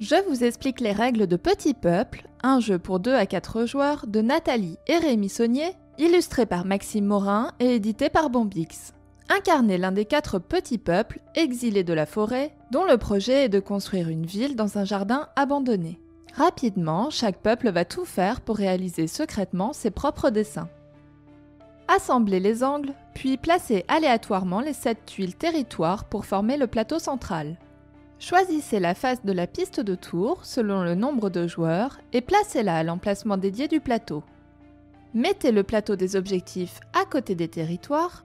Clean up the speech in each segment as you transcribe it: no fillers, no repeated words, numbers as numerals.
Je vous explique les règles de Petit Peuple, un jeu pour 2 à 4 joueurs de Nathalie et Rémi Saunier, illustré par Maxime Morin et édité par Bombix. Incarnez l'un des 4 petits peuples exilés de la forêt, dont le projet est de construire une ville dans un jardin abandonné. Rapidement, chaque peuple va tout faire pour réaliser secrètement ses propres dessins. Assemblez les angles, puis placez aléatoirement les 7 tuiles territoires pour former le plateau central. Choisissez la face de la piste de tour selon le nombre de joueurs et placez-la à l'emplacement dédié du plateau. Mettez le plateau des objectifs à côté des territoires.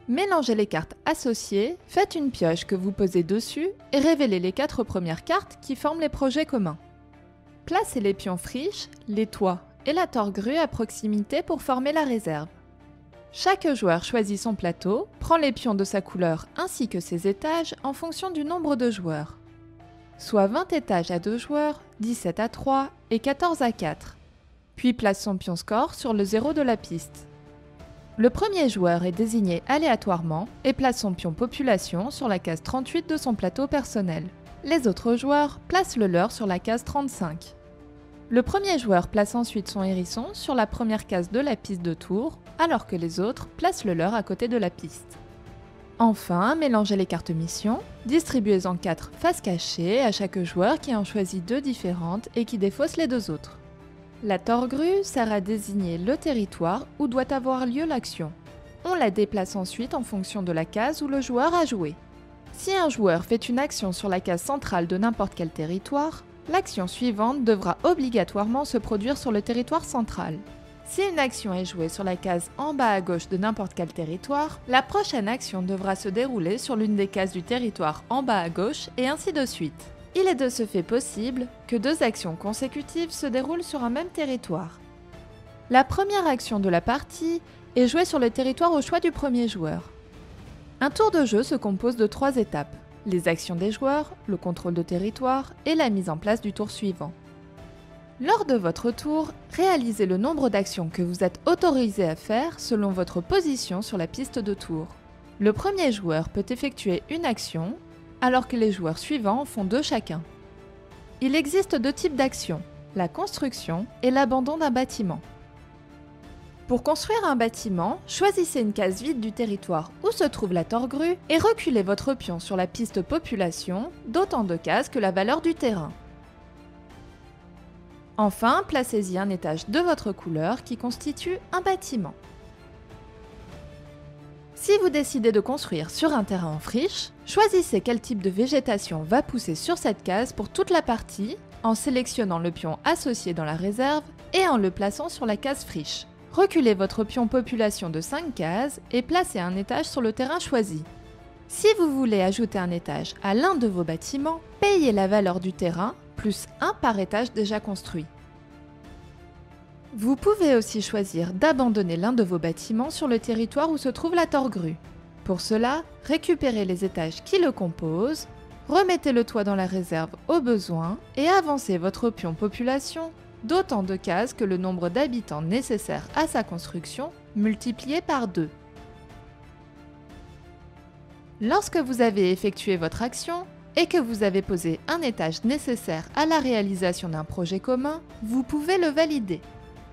Mélangez les cartes associées, faites une pioche que vous posez dessus et révélez les 4 premières cartes qui forment les projets communs. Placez les pions friches, les toits et la torgrue à proximité pour former la réserve. Chaque joueur choisit son plateau, prend les pions de sa couleur ainsi que ses étages en fonction du nombre de joueurs. Soit 20 étages à 2 joueurs, 17 à 3 et 14 à 4. Puis place son pion score sur le 0 de la piste. Le premier joueur est désigné aléatoirement et place son pion population sur la case 38 de son plateau personnel. Les autres joueurs placent le leur sur la case 35. Le premier joueur place ensuite son hérisson sur la première case de la piste de tour, alors que les autres placent le leur à côté de la piste. Enfin, mélangez les cartes missions, distribuez-en 4 faces cachées à chaque joueur qui en choisit 2 différentes et qui défausse les 2 autres. La torgrue sert à désigner le territoire où doit avoir lieu l'action. On la déplace ensuite en fonction de la case où le joueur a joué. Si un joueur fait une action sur la case centrale de n'importe quel territoire, l'action suivante devra obligatoirement se produire sur le territoire central. Si une action est jouée sur la case en bas à gauche de n'importe quel territoire, la prochaine action devra se dérouler sur l'une des cases du territoire en bas à gauche et ainsi de suite. Il est de ce fait possible que 2 actions consécutives se déroulent sur un même territoire. La première action de la partie est jouée sur le territoire au choix du premier joueur. Un tour de jeu se compose de 3 étapes: les actions des joueurs, le contrôle de territoire et la mise en place du tour suivant. Lors de votre tour, réalisez le nombre d'actions que vous êtes autorisé à faire selon votre position sur la piste de tour. Le premier joueur peut effectuer une action, alors que les joueurs suivants en font 2 chacun. Il existe 2 types d'actions, la construction et l'abandon d'un bâtiment. Pour construire un bâtiment, choisissez une case vide du territoire où se trouve la torgrue et reculez votre pion sur la piste population d'autant de cases que la valeur du terrain. Enfin, placez-y un étage de votre couleur qui constitue un bâtiment. Si vous décidez de construire sur un terrain en friche, choisissez quel type de végétation va pousser sur cette case pour toute la partie, en sélectionnant le pion associé dans la réserve et en le plaçant sur la case friche. Reculez votre pion population de 5 cases et placez un étage sur le terrain choisi. Si vous voulez ajouter un étage à l'un de vos bâtiments, payez la valeur du terrain plus 1 par étage déjà construit. Vous pouvez aussi choisir d'abandonner l'un de vos bâtiments sur le territoire où se trouve la torgrue. Pour cela, récupérez les étages qui le composent, remettez le toit dans la réserve au besoin et avancez votre pion population d'autant de cases que le nombre d'habitants nécessaire à sa construction multiplié par 2. Lorsque vous avez effectué votre action et que vous avez posé un étage nécessaire à la réalisation d'un projet commun, vous pouvez le valider.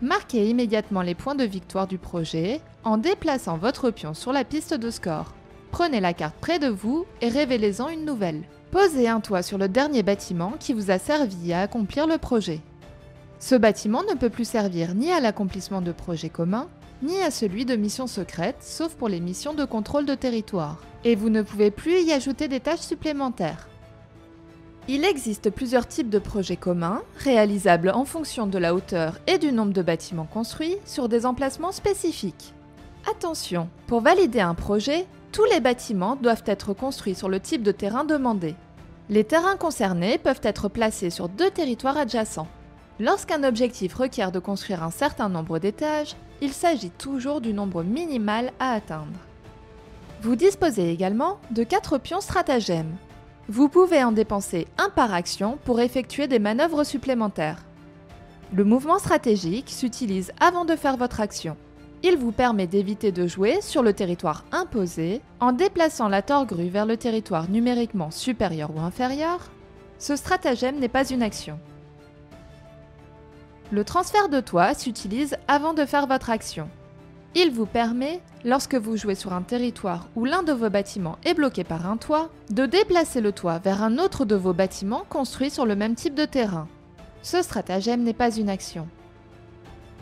Marquez immédiatement les points de victoire du projet en déplaçant votre pion sur la piste de score. Prenez la carte près de vous et révélez-en une nouvelle. Posez un toit sur le dernier bâtiment qui vous a servi à accomplir le projet. Ce bâtiment ne peut plus servir ni à l'accomplissement de projets communs, ni à celui de missions secrètes, sauf pour les missions de contrôle de territoire. Et vous ne pouvez plus y ajouter des tâches supplémentaires. Il existe plusieurs types de projets communs, réalisables en fonction de la hauteur et du nombre de bâtiments construits sur des emplacements spécifiques. Attention, pour valider un projet, tous les bâtiments doivent être construits sur le type de terrain demandé. Les terrains concernés peuvent être placés sur 2 territoires adjacents. Lorsqu'un objectif requiert de construire un certain nombre d'étages, il s'agit toujours du nombre minimal à atteindre. Vous disposez également de 4 pions stratagèmes. Vous pouvez en dépenser 1 par action pour effectuer des manœuvres supplémentaires. Le mouvement stratégique s'utilise avant de faire votre action. Il vous permet d'éviter de jouer sur le territoire imposé en déplaçant la torgrue vers le territoire numériquement supérieur ou inférieur, Ce stratagème n'est pas une action. Le transfert de toit s'utilise avant de faire votre action. Il vous permet, lorsque vous jouez sur un territoire où l'un de vos bâtiments est bloqué par un toit, de déplacer le toit vers un autre de vos bâtiments construits sur le même type de terrain. Ce stratagème n'est pas une action.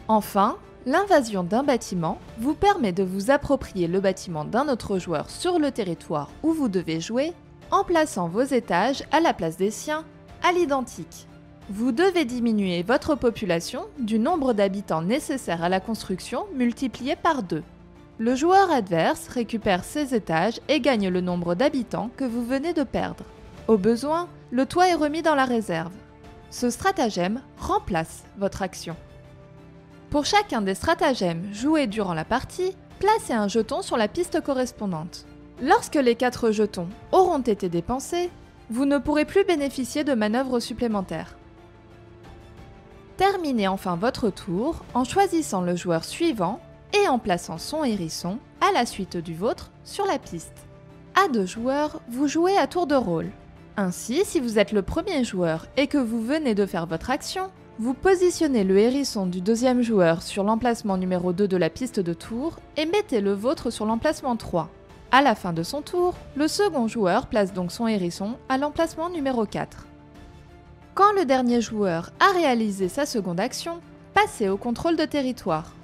Enfin, l'invasion d'un bâtiment vous permet de vous approprier le bâtiment d'un autre joueur sur le territoire où vous devez jouer, en plaçant vos étages à la place des siens, à l'identique. Vous devez diminuer votre population du nombre d'habitants nécessaires à la construction multiplié par 2. Le joueur adverse récupère ses étages et gagne le nombre d'habitants que vous venez de perdre. Au besoin, le toit est remis dans la réserve. Ce stratagème remplace votre action. Pour chacun des stratagèmes joués durant la partie, placez un jeton sur la piste correspondante. Lorsque les 4 jetons auront été dépensés, vous ne pourrez plus bénéficier de manœuvres supplémentaires. Terminez enfin votre tour en choisissant le joueur suivant et en plaçant son hérisson, à la suite du vôtre, sur la piste. À 2 joueurs, vous jouez à tour de rôle. Ainsi, si vous êtes le premier joueur et que vous venez de faire votre action, vous positionnez le hérisson du deuxième joueur sur l'emplacement numéro 2 de la piste de tour et mettez le vôtre sur l'emplacement 3. À la fin de son tour, le second joueur place donc son hérisson à l'emplacement numéro 4. Quand le dernier joueur a réalisé sa seconde action, passez au contrôle de territoire.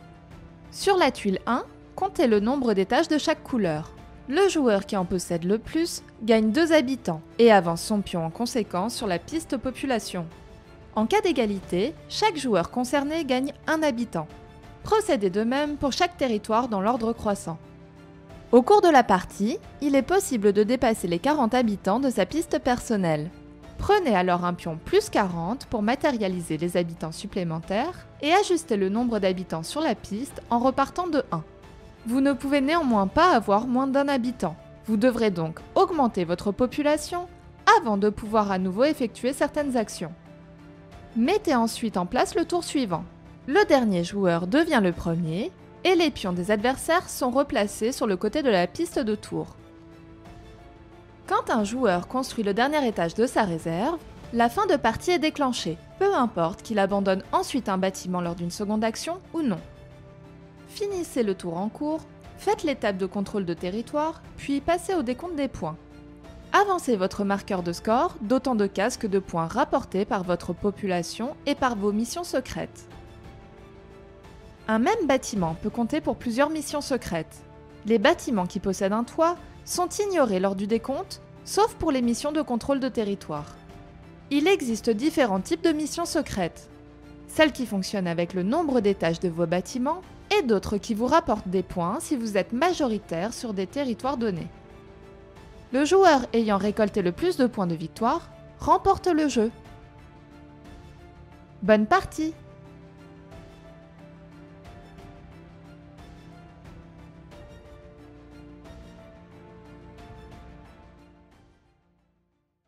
Sur la tuile 1, comptez le nombre d'étages de chaque couleur. Le joueur qui en possède le plus gagne 2 habitants et avance son pion en conséquence sur la piste population. En cas d'égalité, chaque joueur concerné gagne 1 habitant. Procédez de même pour chaque territoire dans l'ordre croissant. Au cours de la partie, il est possible de dépasser les 40 habitants de sa piste personnelle. Prenez alors un pion plus 40 pour matérialiser les habitants supplémentaires et ajustez le nombre d'habitants sur la piste en repartant de 1. Vous ne pouvez néanmoins pas avoir moins d'1 habitant. Vous devrez donc augmenter votre population avant de pouvoir à nouveau effectuer certaines actions. Mettez ensuite en place le tour suivant. Le dernier joueur devient le premier et les pions des adversaires sont replacés sur le côté de la piste de tour. Quand un joueur construit le dernier étage de sa réserve, la fin de partie est déclenchée, peu importe qu'il abandonne ensuite un bâtiment lors d'une seconde action ou non. Finissez le tour en cours, faites l'étape de contrôle de territoire, puis passez au décompte des points. Avancez votre marqueur de score d'autant de cases que de points rapportés par votre population et par vos missions secrètes. Un même bâtiment peut compter pour plusieurs missions secrètes. Les bâtiments qui possèdent un toit sont ignorés lors du décompte, sauf pour les missions de contrôle de territoire. Il existe différents types de missions secrètes. Celles qui fonctionnent avec le nombre d'étages de vos bâtiments et d'autres qui vous rapportent des points si vous êtes majoritaire sur des territoires donnés. Le joueur ayant récolté le plus de points de victoire remporte le jeu. Bonne partie!